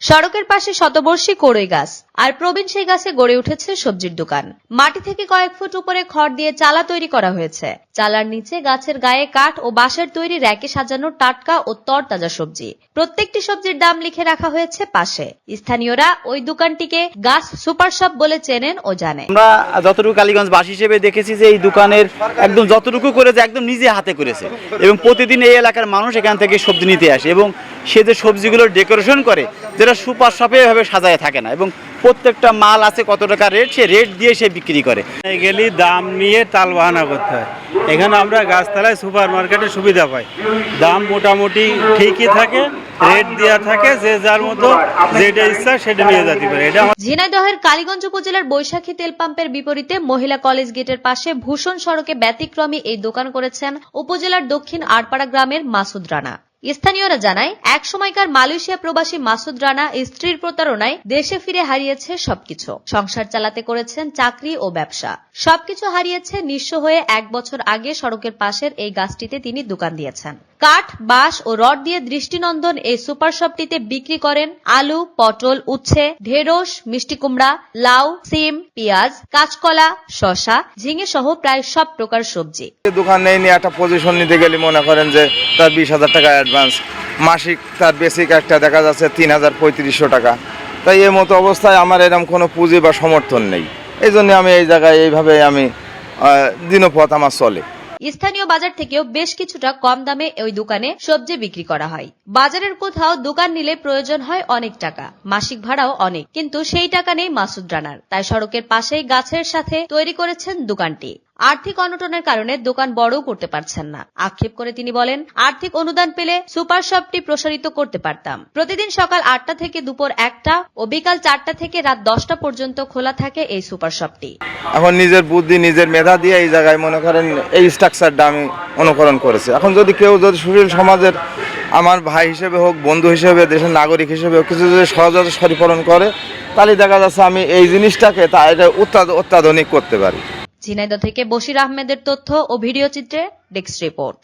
সড়কের পাশে শতবর্ষী কড়ই গাছ, আর প্রবীণ সেই গাছে গড়ে উঠেছে সবজির দোকান। মাটি থেকে কয়েক ফুট উপরে খড় দিয়ে চালা তৈরি করা হয়েছে। চালার নিচে গাছের গায়ে কাঠ ও বাঁশের তৈরি র্যাকে সাজানো টাটকা ও তরতাজা সবজি। প্রত্যেকটি সবজির দাম লিখে রাখা হয়েছে পাশে। স্থানীয়রা ওই দোকানটিকে গাছ সুপার শপ বলে চেনেন ও জানে। আমরা যতটুকু কালীগঞ্জবাসী হিসেবে দেখেছি যে এই দোকানের একদম যতটুকু করেছে একদম নিজে হাতে করেছে, এবং প্রতিদিন এই এলাকার মানুষ এখান থেকে সবজি নিতে আসে, এবং সে যে সবজিগুলোর ডেকোরেশন করে যেটা সুপার শপে এভাবে সাজায় থাকে না, এবং প্রত্যেকটা মাল আছে কত টাকা রেট, সে রেট দিয়ে সে বিক্রি করে। গেলে দাম নিয়ে টাল বাহানা করতে হয়। এখানে আমরা গাছতলায় সুপার মার্কেটে সুবিধা পাই, দাম মোটামুটি ঠিকই থাকে, রেট দেওয়া থাকে, যে যার মতো যেটা ইচ্ছা সেটা নিয়ে যেতে পারে। এটা ঝিনাইদহের কালীগঞ্জ উপজেলার বৈশাখী তেল পাম্পের বিপরীতে মহিলা কলেজ গেটের পাশে ভূষণ সড়কে ব্যতিক্রমী এই দোকান করেছেন উপজেলার দক্ষিণ আড়পাড়া গ্রামের মাসুদ রানা। স্থানীয়রা জানায়, এক সময়কার মালয়েশিয়া প্রবাসী মাসুদ রানা স্ত্রীর প্রতারণায় দেশে ফিরে হারিয়েছে সবকিছু। সংসার চালাতে করেছেন চাকরি ও ব্যবসা, সবকিছু হারিয়েছে। নিঃস্ব হয়ে 1 বছর আগে সড়কের পাশের এই গাছটিতে তিনি দোকান দিয়েছেন। কাঠ, বাঁশ ও রড দিয়ে দৃষ্টিনন্দন এই সুপার শপটিতে বিক্রি করেন আলু, পটল, উচ্ছে, ঢেঁড়স, মিষ্টি কুমড়া, লাউ, সিম, পেঁয়াজ, কাঁচকলা, শসা, ঝিঙে সহ প্রায় সব প্রকার সবজি। দোকান নিয়ে একটা পজিশন নিতে গেলে মনে করেন যে তার 20,000 টাকা অ্যাডভান্স, মাসিক তার বেসিক একটা দেখা যাচ্ছে 3,3500 টাকা। তাই এই মতো অবস্থায় আমার এরকম কোনো পুঁজি বা সমর্থন নেই। এই জন্য আমি এই জায়গায় এইভাবে আমি দিনপথ আমার চলে। স্থানীয় বাজার থেকেও বেশ কিছুটা কম দামে ওই দোকানে সবজি বিক্রি করা হয়। বাজারের কোথাও দোকান নিলে প্রয়োজন হয় অনেক টাকা, মাসিক ভাড়াও অনেক, কিন্তু সেই টাকা নেই মাসুদ রানার। তাই সড়কের পাশেই গাছের সাথে তৈরি করেছেন দোকানটি। আর্থিক অনটনের কারণে দোকান বড়ও করতে পারছেন না। আক্ষেপ করে তিনি বলেন, আর্থিক অনুদান পেলে সুপার শপটি প্রসারিত করতে পারতাম। প্রতিদিন সকাল 8টা থেকে দুপুর 1টা ও বিকাল 4টা থেকে রাত 10টা পর্যন্ত খোলা থাকে এই সুপার শপটি। এখন নিজের বুদ্ধি, নিজের মেধা দিয়ে এই জায়গায় মনে করেন এই স্ট্রাকচারটা আমি অনুকরণ করেছি। এখন যদি কেউ যদি সুশীল সমাজের আমার ভাই হিসেবে হোক, বন্ধু হিসেবে, দেশের নাগরিক হিসেবে হোক, কিছু যদি সহজে সরিফলন করে, তাহলে দেখা যাচ্ছে আমি এই জিনিসটাকে অত্যাধুনিক করতে পারি। ঝিনাইদহ থেকে বশির আহমেদের তথ্য ও ভিডিও চিত্রে ডেস্ক রিপোর্ট।